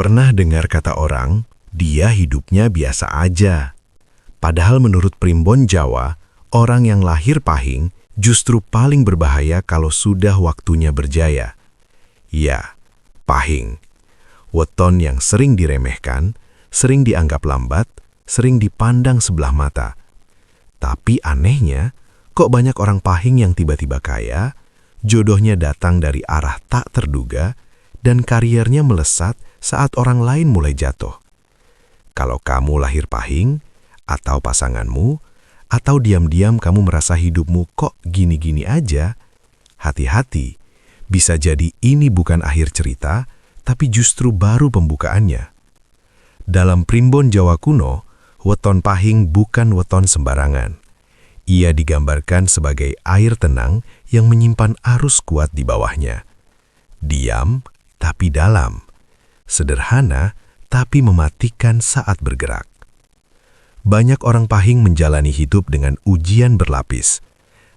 Pernah dengar kata orang, dia hidupnya biasa aja. Padahal menurut primbon Jawa, orang yang lahir pahing justru paling berbahaya kalau sudah waktunya berjaya. Ya, pahing. Weton yang sering diremehkan, sering dianggap lambat, sering dipandang sebelah mata. Tapi anehnya, kok banyak orang pahing yang tiba-tiba kaya, jodohnya datang dari arah tak terduga, dan kariernya melesat saat orang lain mulai jatuh. Kalau kamu lahir pahing, atau pasanganmu, atau diam-diam kamu merasa hidupmu kok gini-gini aja, hati-hati, bisa jadi ini bukan akhir cerita, tapi justru baru pembukaannya. Dalam primbon Jawa kuno, weton pahing bukan weton sembarangan. Ia digambarkan sebagai air tenang yang menyimpan arus kuat di bawahnya. Diam, tapi dalam. Sederhana, tapi mematikan saat bergerak. Banyak orang pahing menjalani hidup dengan ujian berlapis.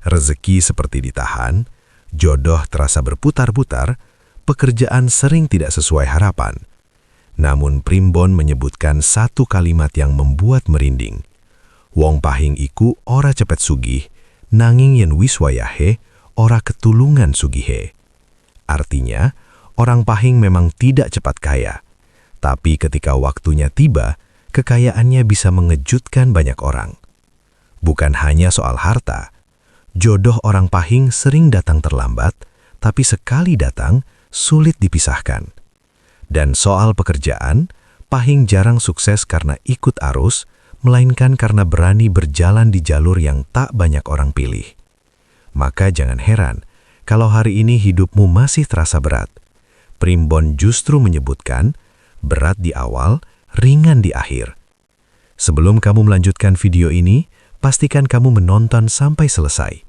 Rezeki seperti ditahan, jodoh terasa berputar-putar, pekerjaan sering tidak sesuai harapan. Namun primbon menyebutkan satu kalimat yang membuat merinding. Wong pahing iku ora cepet sugih, nanging yen wis wayahe, ora ketulungan sugihe. Artinya, orang pahing memang tidak cepat kaya. Tapi ketika waktunya tiba, kekayaannya bisa mengejutkan banyak orang. Bukan hanya soal harta, jodoh orang pahing sering datang terlambat, tapi sekali datang, sulit dipisahkan. Dan soal pekerjaan, pahing jarang sukses karena ikut arus, melainkan karena berani berjalan di jalur yang tak banyak orang pilih. Maka jangan heran, kalau hari ini hidupmu masih terasa berat. Primbon justru menyebutkan, berat di awal, ringan di akhir. Sebelum kamu melanjutkan video ini, pastikan kamu menonton sampai selesai.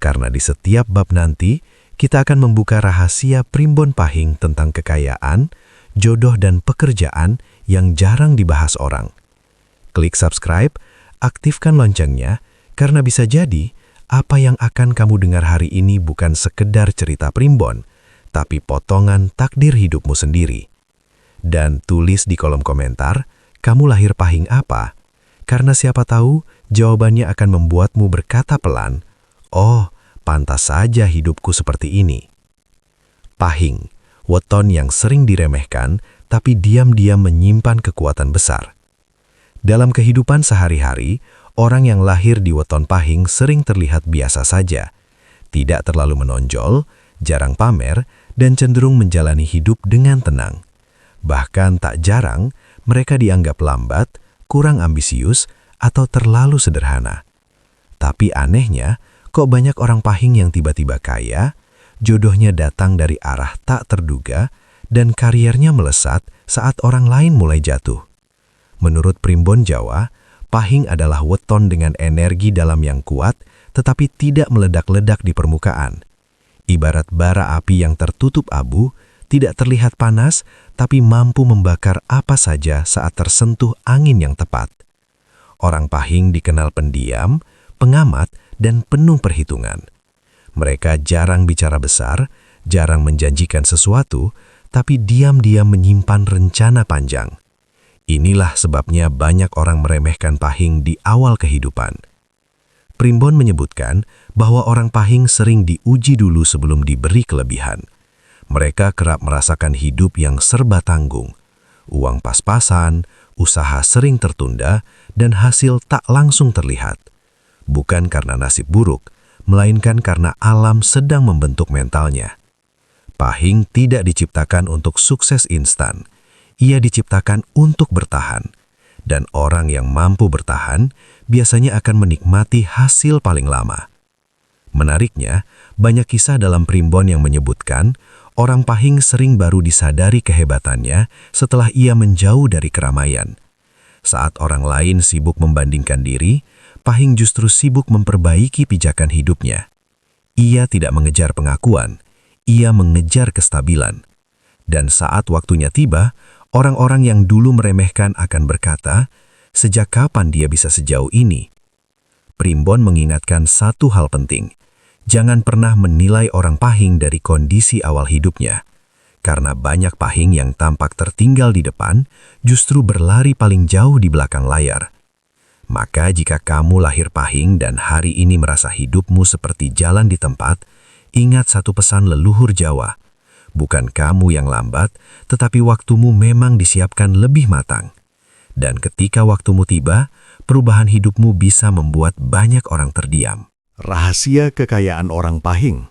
Karena di setiap bab nanti, kita akan membuka rahasia primbon pahing tentang kekayaan, jodoh dan pekerjaan yang jarang dibahas orang. Klik subscribe, aktifkan loncengnya, karena bisa jadi apa yang akan kamu dengar hari ini bukan sekedar cerita primbon, tapi potongan takdir hidupmu sendiri. Dan tulis di kolom komentar, kamu lahir pahing apa? Karena siapa tahu jawabannya akan membuatmu berkata pelan, oh, pantas saja hidupku seperti ini. Pahing, weton yang sering diremehkan, tapi diam-diam menyimpan kekuatan besar. Dalam kehidupan sehari-hari, orang yang lahir di weton pahing sering terlihat biasa saja, tidak terlalu menonjol, jarang pamer, dan cenderung menjalani hidup dengan tenang. Bahkan tak jarang, mereka dianggap lambat, kurang ambisius, atau terlalu sederhana. Tapi anehnya, kok banyak orang pahing yang tiba-tiba kaya, jodohnya datang dari arah tak terduga, dan kariernya melesat saat orang lain mulai jatuh. Menurut primbon Jawa, pahing adalah weton dengan energi dalam yang kuat, tetapi tidak meledak-ledak di permukaan. Ibarat bara api yang tertutup abu, tidak terlihat panas, tapi mampu membakar apa saja saat tersentuh angin yang tepat. Orang pahing dikenal pendiam, pengamat, dan penuh perhitungan. Mereka jarang bicara besar, jarang menjanjikan sesuatu, tapi diam-diam menyimpan rencana panjang. Inilah sebabnya banyak orang meremehkan pahing di awal kehidupan. Primbon menyebutkan bahwa orang pahing sering diuji dulu sebelum diberi kelebihan. Mereka kerap merasakan hidup yang serba tanggung. Uang pas-pasan, usaha sering tertunda, dan hasil tak langsung terlihat. Bukan karena nasib buruk, melainkan karena alam sedang membentuk mentalnya. Pahing tidak diciptakan untuk sukses instan. Ia diciptakan untuk bertahan. Dan orang yang mampu bertahan biasanya akan menikmati hasil paling lama. Menariknya, banyak kisah dalam primbon yang menyebutkan orang pahing sering baru disadari kehebatannya setelah ia menjauh dari keramaian. Saat orang lain sibuk membandingkan diri, pahing justru sibuk memperbaiki pijakan hidupnya. Ia tidak mengejar pengakuan, ia mengejar kestabilan. Dan saat waktunya tiba, orang-orang yang dulu meremehkan akan berkata, sejak kapan dia bisa sejauh ini? Primbon mengingatkan satu hal penting. Jangan pernah menilai orang pahing dari kondisi awal hidupnya. Karena banyak pahing yang tampak tertinggal di depan, justru berlari paling jauh di belakang layar. Maka jika kamu lahir pahing dan hari ini merasa hidupmu seperti jalan di tempat, ingat satu pesan leluhur Jawa. Bukan kamu yang lambat, tetapi waktumu memang disiapkan lebih matang. Dan ketika waktumu tiba, perubahan hidupmu bisa membuat banyak orang terdiam. Rahasia kekayaan orang pahing.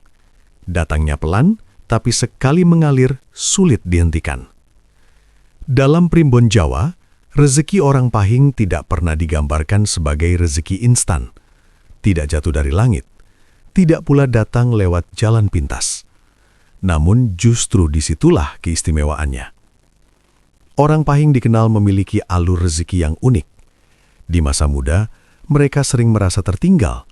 Datangnya pelan, tapi sekali mengalir sulit dihentikan. Dalam primbon Jawa, rezeki orang pahing tidak pernah digambarkan sebagai rezeki instan. Tidak jatuh dari langit, tidak pula datang lewat jalan pintas. Namun justru disitulah keistimewaannya. Orang pahing dikenal memiliki alur rezeki yang unik. Di masa muda, mereka sering merasa tertinggal,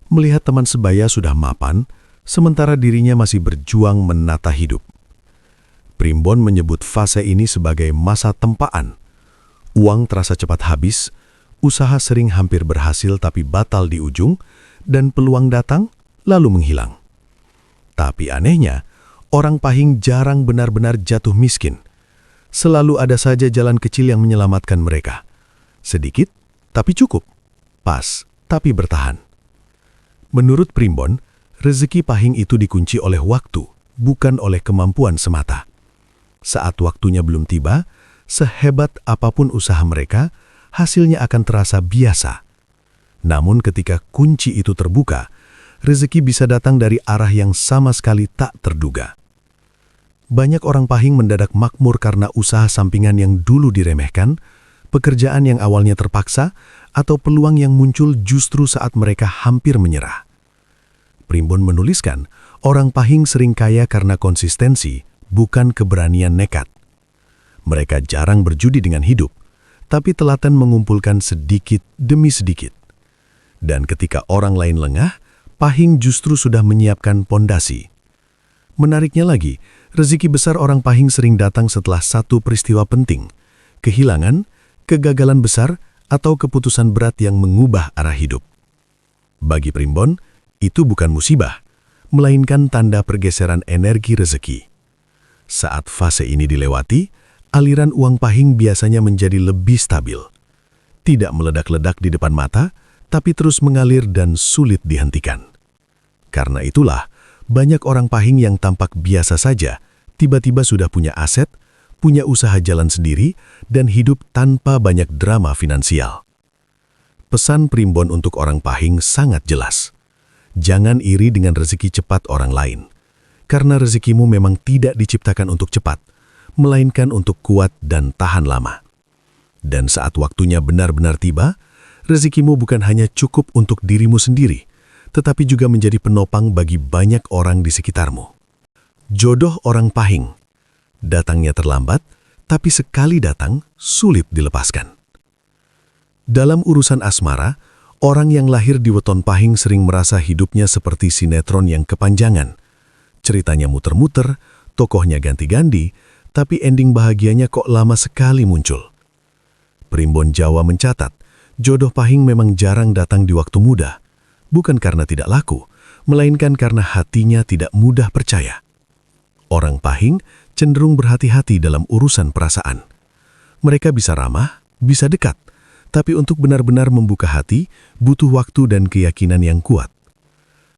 melihat teman sebaya sudah mapan, sementara dirinya masih berjuang menata hidup. Primbon menyebut fase ini sebagai masa tempaan. Uang terasa cepat habis, usaha sering hampir berhasil tapi batal di ujung, dan peluang datang lalu menghilang. Tapi anehnya, orang pahing jarang benar-benar jatuh miskin. Selalu ada saja jalan kecil yang menyelamatkan mereka. Sedikit, tapi cukup. Pas, tapi bertahan. Menurut Primbon, rezeki pahing itu dikunci oleh waktu, bukan oleh kemampuan semata. Saat waktunya belum tiba, sehebat apapun usaha mereka, hasilnya akan terasa biasa. Namun ketika kunci itu terbuka, rezeki bisa datang dari arah yang sama sekali tak terduga. Banyak orang pahing mendadak makmur karena usaha sampingan yang dulu diremehkan, pekerjaan yang awalnya terpaksa, atau peluang yang muncul justru saat mereka hampir menyerah. Primbon menuliskan, orang pahing sering kaya karena konsistensi, bukan keberanian nekat. Mereka jarang berjudi dengan hidup, tapi telaten mengumpulkan sedikit demi sedikit. Dan ketika orang lain lengah, pahing justru sudah menyiapkan pondasi. Menariknya lagi, rezeki besar orang pahing sering datang setelah satu peristiwa penting, kehilangan, kegagalan besar, atau keputusan berat yang mengubah arah hidup. Bagi Primbon, itu bukan musibah, melainkan tanda pergeseran energi rezeki. Saat fase ini dilewati, aliran uang pahing biasanya menjadi lebih stabil. Tidak meledak-ledak di depan mata, tapi terus mengalir dan sulit dihentikan. Karena itulah, banyak orang pahing yang tampak biasa saja, tiba-tiba sudah punya aset, punya usaha jalan sendiri, dan hidup tanpa banyak drama finansial. Pesan Primbon untuk orang pahing sangat jelas. Jangan iri dengan rezeki cepat orang lain, karena rezekimu memang tidak diciptakan untuk cepat, melainkan untuk kuat dan tahan lama. Dan saat waktunya benar-benar tiba, rezekimu bukan hanya cukup untuk dirimu sendiri, tetapi juga menjadi penopang bagi banyak orang di sekitarmu. Jodoh orang pahing. Datangnya terlambat, tapi sekali datang, sulit dilepaskan. Dalam urusan asmara, orang yang lahir di weton pahing sering merasa hidupnya seperti sinetron yang kepanjangan. Ceritanya muter-muter, tokohnya ganti-ganti, tapi ending bahagianya kok lama sekali muncul. Primbon Jawa mencatat, jodoh pahing memang jarang datang di waktu muda, bukan karena tidak laku, melainkan karena hatinya tidak mudah percaya. Orang pahing cenderung berhati-hati dalam urusan perasaan. Mereka bisa ramah, bisa dekat, tapi untuk benar-benar membuka hati, butuh waktu dan keyakinan yang kuat.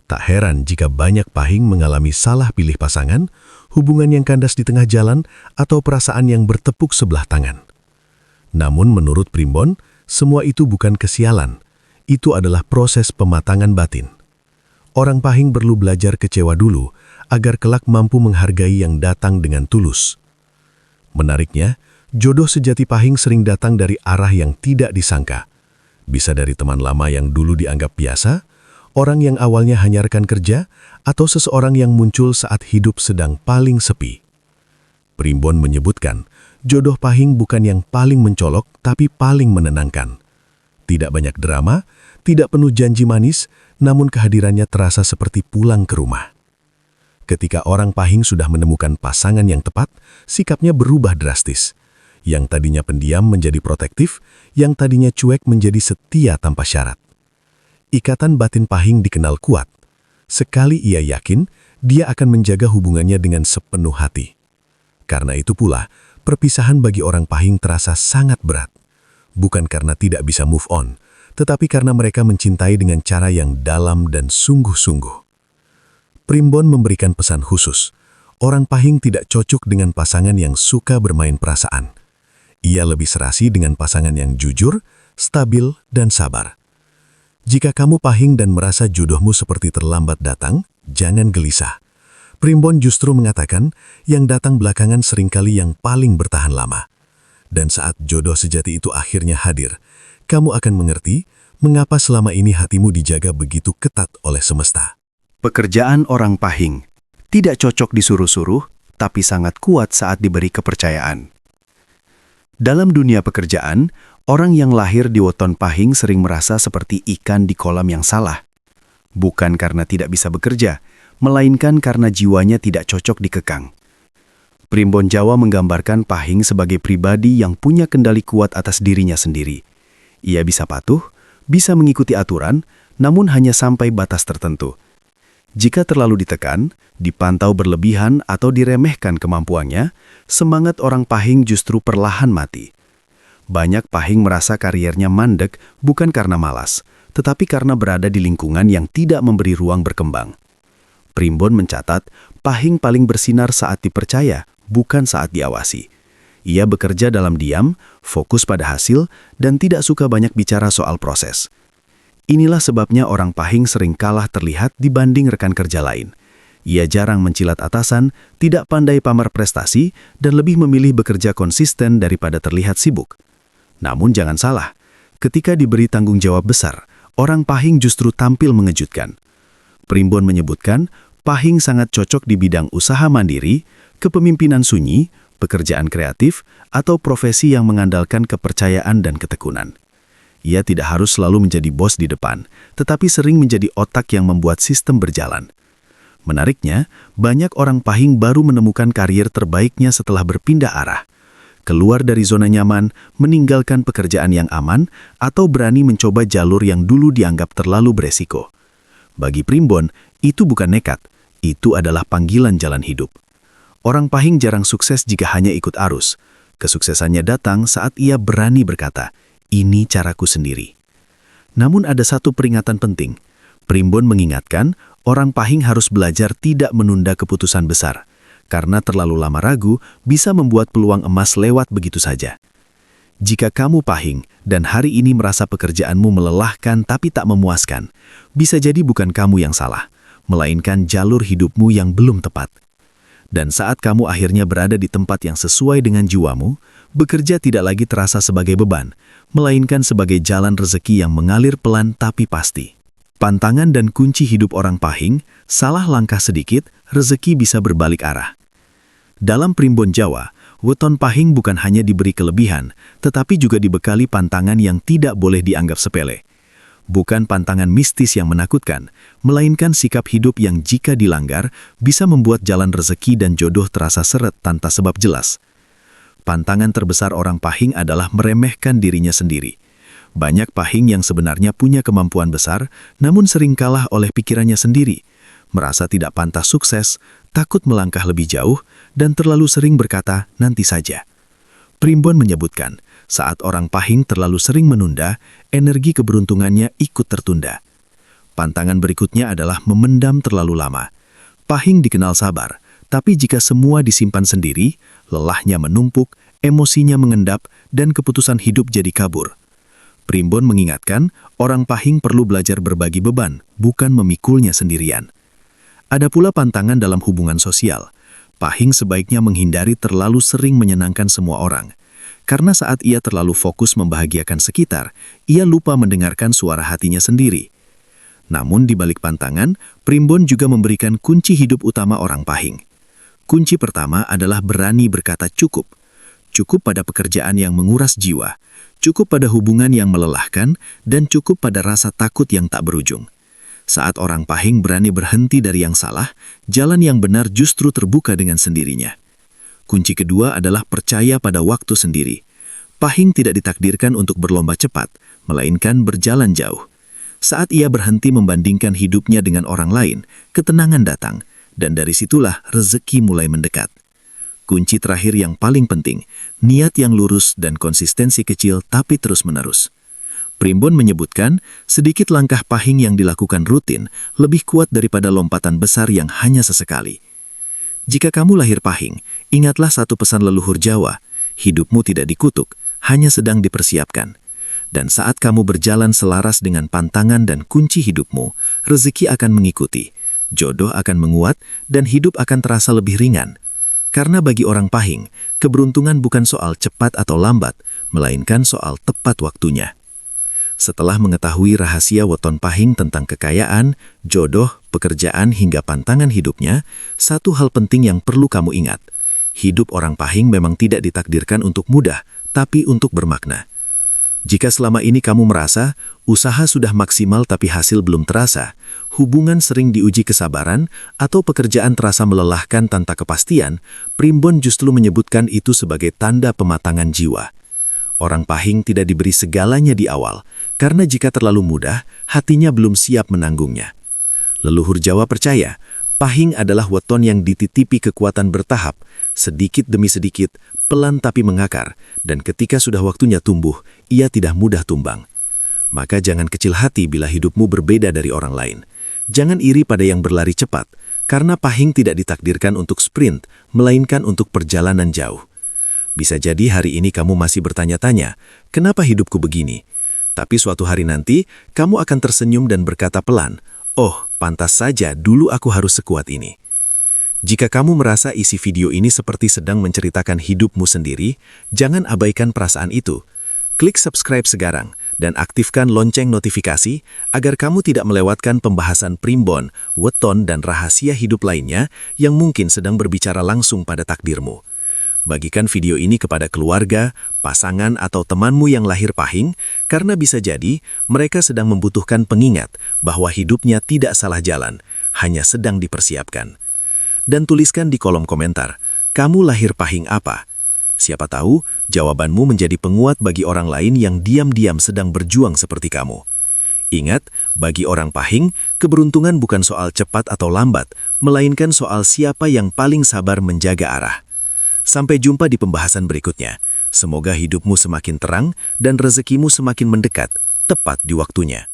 Tak heran jika banyak pahing mengalami salah pilih pasangan, hubungan yang kandas di tengah jalan, atau perasaan yang bertepuk sebelah tangan. Namun menurut Primbon, semua itu bukan kesialan. Itu adalah proses pematangan batin. Orang pahing perlu belajar kecewa dulu, agar kelak mampu menghargai yang datang dengan tulus. Menariknya, jodoh sejati pahing sering datang dari arah yang tidak disangka. Bisa dari teman lama yang dulu dianggap biasa, orang yang awalnya hanya rekan kerja, atau seseorang yang muncul saat hidup sedang paling sepi. Primbon menyebutkan, jodoh pahing bukan yang paling mencolok, tapi paling menenangkan. Tidak banyak drama, tidak penuh janji manis, namun kehadirannya terasa seperti pulang ke rumah. Ketika orang pahing sudah menemukan pasangan yang tepat, sikapnya berubah drastis. Yang tadinya pendiam menjadi protektif, yang tadinya cuek menjadi setia tanpa syarat. Ikatan batin pahing dikenal kuat. Sekali ia yakin, dia akan menjaga hubungannya dengan sepenuh hati. Karena itu pula, perpisahan bagi orang Pahing terasa sangat berat. Bukan karena tidak bisa move on, tetapi karena mereka mencintai dengan cara yang dalam dan sungguh-sungguh. Primbon memberikan pesan khusus. Orang Pahing tidak cocok dengan pasangan yang suka bermain perasaan. Ia lebih serasi dengan pasangan yang jujur, stabil, dan sabar. Jika kamu Pahing dan merasa jodohmu seperti terlambat datang, jangan gelisah. Primbon justru mengatakan yang datang belakangan seringkali yang paling bertahan lama. Dan saat jodoh sejati itu akhirnya hadir, kamu akan mengerti mengapa selama ini hatimu dijaga begitu ketat oleh semesta. Pekerjaan orang Pahing tidak cocok disuruh-suruh, tapi sangat kuat saat diberi kepercayaan. Dalam dunia pekerjaan, orang yang lahir di weton Pahing sering merasa seperti ikan di kolam yang salah. Bukan karena tidak bisa bekerja, melainkan karena jiwanya tidak cocok dikekang. Primbon Jawa menggambarkan Pahing sebagai pribadi yang punya kendali kuat atas dirinya sendiri. Ia bisa patuh, bisa mengikuti aturan, namun hanya sampai batas tertentu. Jika terlalu ditekan, dipantau berlebihan atau diremehkan kemampuannya, semangat orang Pahing justru perlahan mati. Banyak Pahing merasa kariernya mandek bukan karena malas, tetapi karena berada di lingkungan yang tidak memberi ruang berkembang. Primbon mencatat, Pahing paling bersinar saat dipercaya, bukan saat diawasi. Ia bekerja dalam diam, fokus pada hasil, dan tidak suka banyak bicara soal proses. Inilah sebabnya orang Pahing sering kalah terlihat dibanding rekan kerja lain. Ia jarang mencilat atasan, tidak pandai pamer prestasi, dan lebih memilih bekerja konsisten daripada terlihat sibuk. Namun jangan salah, ketika diberi tanggung jawab besar, orang Pahing justru tampil mengejutkan. Primbon menyebutkan, Pahing sangat cocok di bidang usaha mandiri, kepemimpinan sunyi, pekerjaan kreatif, atau profesi yang mengandalkan kepercayaan dan ketekunan. Ia tidak harus selalu menjadi bos di depan, tetapi sering menjadi otak yang membuat sistem berjalan. Menariknya, banyak orang Pahing baru menemukan karier terbaiknya setelah berpindah arah. Keluar dari zona nyaman, meninggalkan pekerjaan yang aman, atau berani mencoba jalur yang dulu dianggap terlalu beresiko. Bagi Primbon, itu bukan nekat, itu adalah panggilan jalan hidup. Orang Pahing jarang sukses jika hanya ikut arus. Kesuksesannya datang saat ia berani berkata, "Ini caraku sendiri." Namun ada satu peringatan penting. Primbon mengingatkan, orang Pahing harus belajar tidak menunda keputusan besar. Karena terlalu lama ragu, bisa membuat peluang emas lewat begitu saja. Jika kamu Pahing dan hari ini merasa pekerjaanmu melelahkan tapi tak memuaskan, bisa jadi bukan kamu yang salah, melainkan jalur hidupmu yang belum tepat. Dan saat kamu akhirnya berada di tempat yang sesuai dengan jiwamu, bekerja tidak lagi terasa sebagai beban, melainkan sebagai jalan rezeki yang mengalir pelan tapi pasti. Pantangan dan kunci hidup orang Pahing, salah langkah sedikit, rezeki bisa berbalik arah. Dalam Primbon Jawa, weton Pahing bukan hanya diberi kelebihan, tetapi juga dibekali pantangan yang tidak boleh dianggap sepele. Bukan pantangan mistis yang menakutkan, melainkan sikap hidup yang jika dilanggar, bisa membuat jalan rezeki dan jodoh terasa seret tanpa sebab jelas. Pantangan terbesar orang Pahing adalah meremehkan dirinya sendiri. Banyak Pahing yang sebenarnya punya kemampuan besar, namun sering kalah oleh pikirannya sendiri. Merasa tidak pantas sukses, takut melangkah lebih jauh, dan terlalu sering berkata, "Nanti saja." Primbon menyebutkan, saat orang Pahing terlalu sering menunda, energi keberuntungannya ikut tertunda. Pantangan berikutnya adalah memendam terlalu lama. Pahing dikenal sabar, tapi jika semua disimpan sendiri, lelahnya menumpuk, emosinya mengendap, dan keputusan hidup jadi kabur. Primbon mengingatkan, orang Pahing perlu belajar berbagi beban, bukan memikulnya sendirian. Ada pula pantangan dalam hubungan sosial. Pahing sebaiknya menghindari terlalu sering menyenangkan semua orang. Karena saat ia terlalu fokus membahagiakan sekitar, ia lupa mendengarkan suara hatinya sendiri. Namun di balik pantangan, Primbon juga memberikan kunci hidup utama orang Pahing. Kunci pertama adalah berani berkata cukup. Cukup pada pekerjaan yang menguras jiwa, cukup pada hubungan yang melelahkan, dan cukup pada rasa takut yang tak berujung. Saat orang Pahing berani berhenti dari yang salah, jalan yang benar justru terbuka dengan sendirinya. Kunci kedua adalah percaya pada waktu sendiri. Pahing tidak ditakdirkan untuk berlomba cepat, melainkan berjalan jauh. Saat ia berhenti membandingkan hidupnya dengan orang lain, ketenangan datang, dan dari situlah rezeki mulai mendekat. kunci terakhir yang paling penting, niat yang lurus dan konsistensi kecil tapi terus-menerus. Primbon menyebutkan, sedikit langkah pahing yang dilakukan rutin lebih kuat daripada lompatan besar yang hanya sesekali. Jika kamu lahir pahing, ingatlah satu pesan leluhur Jawa, hidupmu tidak dikutuk, hanya sedang dipersiapkan. Dan saat kamu berjalan selaras dengan pantangan dan kunci hidupmu, rezeki akan mengikuti, jodoh akan menguat, dan hidup akan terasa lebih ringan. Karena bagi orang pahing, keberuntungan bukan soal cepat atau lambat, melainkan soal tepat waktunya. Setelah mengetahui rahasia weton pahing tentang kekayaan, jodoh, pekerjaan hingga pantangan hidupnya, satu hal penting yang perlu kamu ingat. Hidup orang pahing memang tidak ditakdirkan untuk mudah, tapi untuk bermakna. Jika selama ini kamu merasa usaha sudah maksimal tapi hasil belum terasa, hubungan sering diuji kesabaran, atau pekerjaan terasa melelahkan tanpa kepastian, Primbon justru menyebutkan itu sebagai tanda pematangan jiwa. Orang pahing tidak diberi segalanya di awal, karena jika terlalu mudah, hatinya belum siap menanggungnya. Leluhur Jawa percaya, pahing adalah weton yang dititipi kekuatan bertahap, sedikit demi sedikit, pelan tapi mengakar, dan ketika sudah waktunya tumbuh, ia tidak mudah tumbang. Maka jangan kecil hati bila hidupmu berbeda dari orang lain. Jangan iri pada yang berlari cepat, karena pahing tidak ditakdirkan untuk sprint, melainkan untuk perjalanan jauh. Bisa jadi hari ini kamu masih bertanya-tanya, kenapa hidupku begini? Tapi suatu hari nanti, kamu akan tersenyum dan berkata pelan, oh, pantas saja dulu aku harus sekuat ini. Jika kamu merasa isi video ini seperti sedang menceritakan hidupmu sendiri, jangan abaikan perasaan itu. Klik subscribe sekarang dan aktifkan lonceng notifikasi agar kamu tidak melewatkan pembahasan primbon, weton, dan rahasia hidup lainnya yang mungkin sedang berbicara langsung pada takdirmu. Bagikan video ini kepada keluarga, pasangan, atau temanmu yang lahir pahing, karena bisa jadi mereka sedang membutuhkan pengingat bahwa hidupnya tidak salah jalan, hanya sedang dipersiapkan. Dan tuliskan di kolom komentar, kamu lahir pahing apa? Siapa tahu jawabanmu menjadi penguat bagi orang lain yang diam-diam sedang berjuang seperti kamu. Ingat, bagi orang pahing, keberuntungan bukan soal cepat atau lambat, melainkan soal siapa yang paling sabar menjaga arah. Sampai jumpa di pembahasan berikutnya. Semoga hidupmu semakin terang dan rezekimu semakin mendekat, tepat di waktunya.